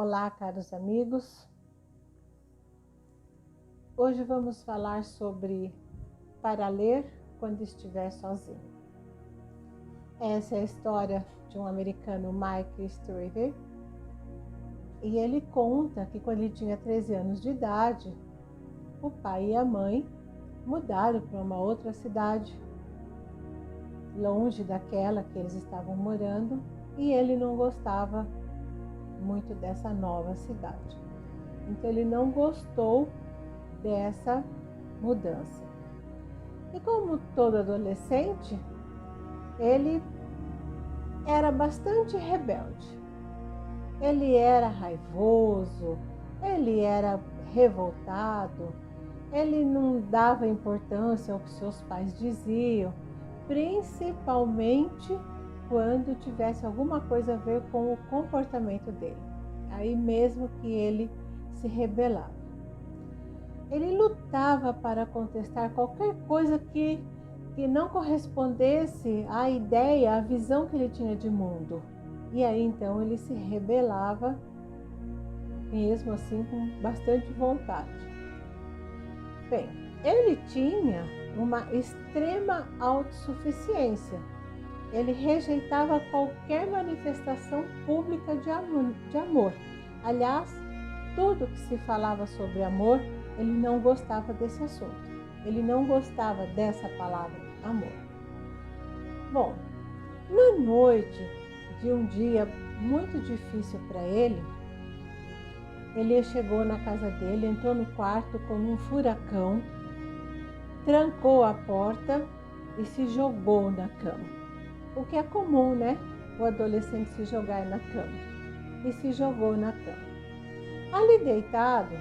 Olá, caros amigos. Hoje vamos falar sobre para ler quando estiver sozinho. Essa é a história de um americano, Mike Strieber, e ele conta que quando ele tinha 13 anos de idade, o pai e a mãe mudaram para uma outra cidade, longe daquela que eles estavam morando, e ele não gostava muito dessa nova cidade. Então ele não gostou dessa mudança. E como todo adolescente, ele era bastante rebelde. Ele era raivoso, ele era revoltado, ele não dava importância ao que seus pais diziam, principalmente quando tivesse alguma coisa a ver com o comportamento dele. Aí mesmo que ele se rebelava. Ele lutava para contestar qualquer coisa que não correspondesse à ideia, à visão que ele tinha de mundo. E aí então ele se rebelava, mesmo assim com bastante vontade. Bem, ele tinha uma extrema autossuficiência. Ele rejeitava qualquer manifestação pública de amor. Aliás, tudo que se falava sobre amor, ele não gostava desse assunto. Ele não gostava dessa palavra, amor. Bom, na noite de um dia muito difícil para ele chegou na casa dele, entrou no quarto como um furacão, trancou a porta e se jogou na cama. O que é comum, né? O adolescente se jogar na cama. E se jogou na cama. Ali deitado,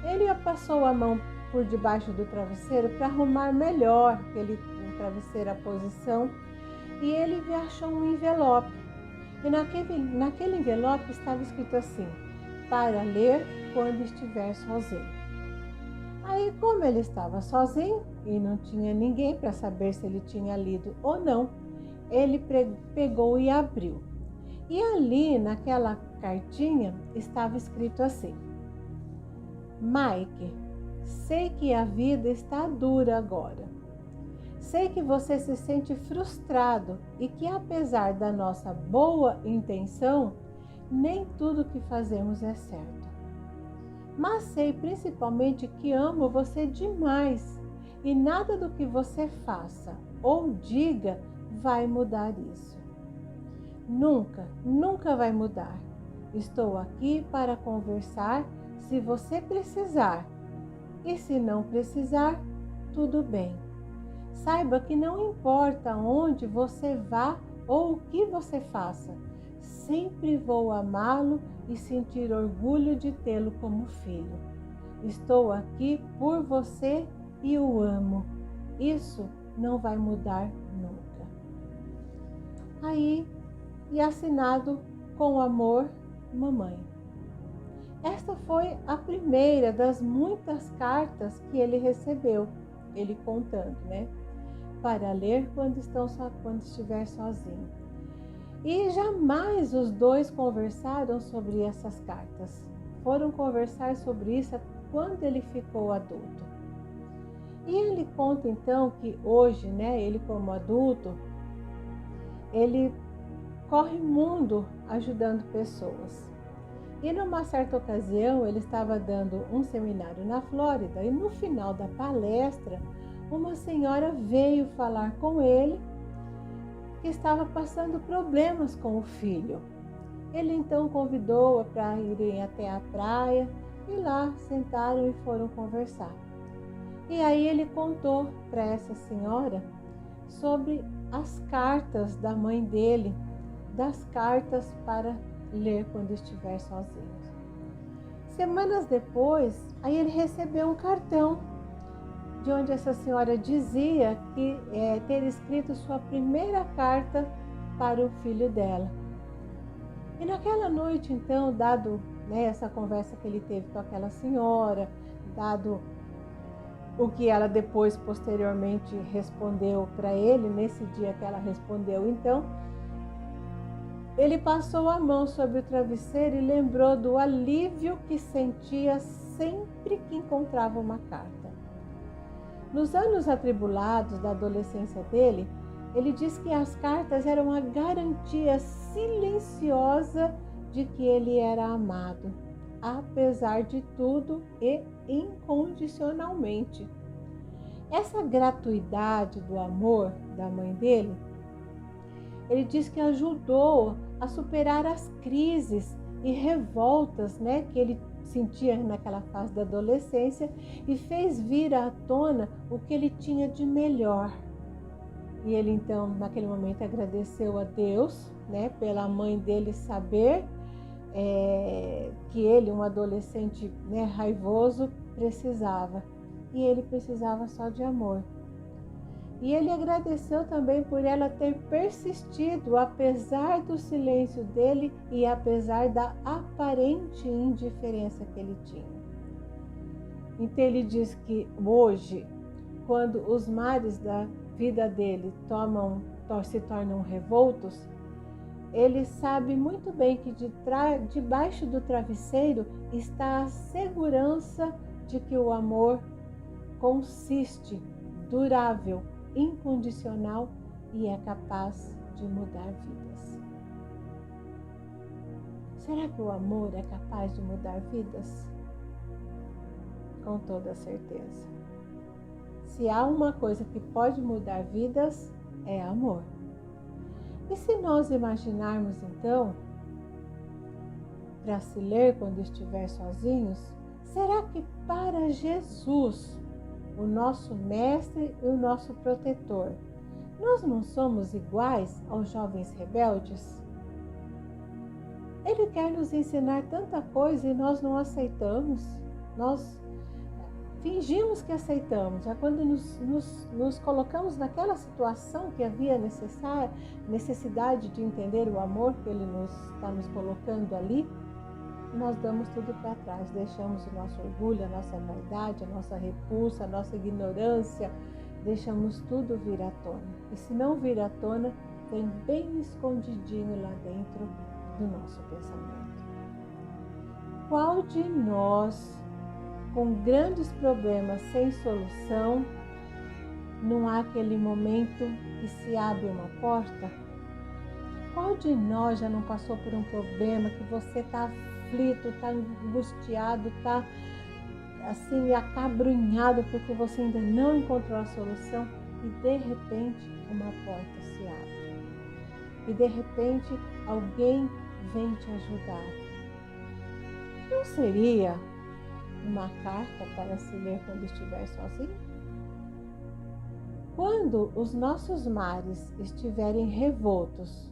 ele passou a mão por debaixo do travesseiro para arrumar melhor o travesseiro, a posição, e ele achou um envelope. E naquele envelope estava escrito assim: para ler quando estiver sozinho. Aí, como ele estava sozinho e não tinha ninguém para saber se ele tinha lido ou não, ele pegou e abriu. E ali, naquela cartinha, estava escrito assim: Mike, sei que a vida está dura agora. Sei que você se sente frustrado e que, apesar da nossa boa intenção, nem tudo que fazemos é certo. Mas sei principalmente que amo você demais e nada do que você faça ou diga vai mudar isso. Nunca vai mudar. Estou aqui para conversar se você precisar. E se não precisar, tudo bem. Saiba que não importa onde você vá ou o que você faça, sempre vou amá-lo e sentir orgulho de tê-lo como filho. Estou aqui por você e o amo. Isso não vai mudar nunca. Aí, e assinado com amor, mamãe. Esta foi a primeira das muitas cartas que ele recebeu, ele contando, né? Para ler quando estiver sozinho. E jamais os dois conversaram sobre essas cartas. Foram conversar sobre isso quando ele ficou adulto. E ele conta então que hoje, né, ele como adulto, ele corre mundo ajudando pessoas. E numa certa ocasião, ele estava dando um seminário na Flórida e no final da palestra, uma senhora veio falar com ele que estava passando problemas com o filho. Ele então convidou-a para irem até a praia e lá sentaram e foram conversar. E aí ele contou para essa senhora sobre as cartas da mãe dele, das cartas para ler quando estiver sozinho. Semanas depois, aí ele recebeu um cartão de onde essa senhora dizia que ter escrito sua primeira carta para o filho dela. E naquela noite, então, dado, né, essa conversa que ele teve com aquela senhora, dado o que ela depois, posteriormente, respondeu para ele, nesse dia que ela respondeu, então, Ele passou a mão sobre o travesseiro e lembrou do alívio que sentia sempre que encontrava uma carta. Nos anos atribulados da adolescência dele, ele diz que as cartas eram a garantia silenciosa de que ele era amado, apesar de tudo e incondicionalmente. Essa gratuidade do amor da mãe dele, ele diz que ajudou a superar as crises e revoltas, que ele sentia naquela fase da adolescência e fez vir à tona o que ele tinha de melhor. E ele então, naquele momento, agradeceu a Deus, pela mãe dele saber que ele, um adolescente raivoso, precisava. E ele precisava só de amor. E ele agradeceu também por ela ter persistido, apesar do silêncio dele e apesar da aparente indiferença que ele tinha. Então ele diz que hoje, quando os mares da vida dele se tornam revoltos, ele sabe muito bem que debaixo do travesseiro está a segurança de que o amor consiste, durável, incondicional e é capaz de mudar vidas. Será que o amor é capaz de mudar vidas? Com toda certeza. Se há uma coisa que pode mudar vidas, é amor. E se nós imaginarmos então, para se ler quando estiver sozinhos, será que para Jesus, o nosso mestre e o nosso protetor, nós não somos iguais aos jovens rebeldes? Ele quer nos ensinar tanta coisa e nós não aceitamos. Nós fingimos que aceitamos. Já quando nos colocamos naquela situação que havia necessidade de entender o amor que Ele está nos colocando ali, nós damos tudo para trás, deixamos o nosso orgulho, a nossa vaidade, a nossa repulsa, a nossa ignorância, deixamos tudo vir à tona. E se não vir à tona, vem bem escondidinho lá dentro do nosso pensamento. Qual de nós, com grandes problemas sem solução, não há aquele momento que se abre uma porta? Qual de nós já não passou por um problema que você está aflito, está angustiado, está assim acabrunhado porque você ainda não encontrou a solução e de repente uma porta se abre e de repente alguém vem te ajudar? Não seria uma carta para se ler quando estiver sozinho? Quando os nossos mares estiverem revoltos,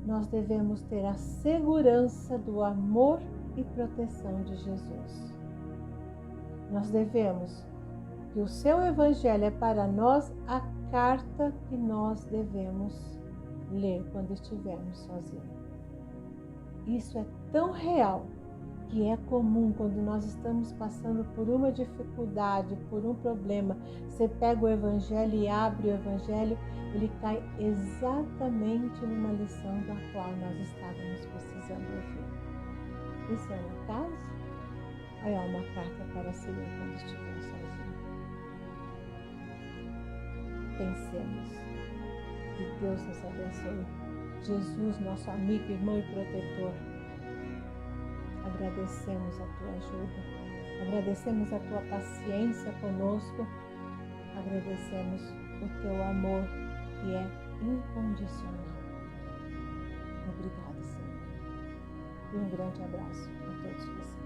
nós devemos ter a segurança do amor e proteção de Jesus. Nós devemos, que o seu Evangelho é para nós a carta que nós devemos ler quando estivermos sozinhos. Isso é tão real que é comum quando nós estamos passando por uma dificuldade, por um problema. Você pega o Evangelho e abre o Evangelho, ele cai exatamente numa lição da qual nós estávamos precisando ouvir. Isso é um acaso? Ou é uma carta para se ler quando estiver sozinho? Pensemos. Que Deus nos abençoe. Jesus, nosso amigo, irmão e protetor. Agradecemos a tua ajuda, agradecemos a tua paciência conosco, agradecemos o teu amor que é incondicional. Obrigada, Senhor. E um grande abraço a todos vocês.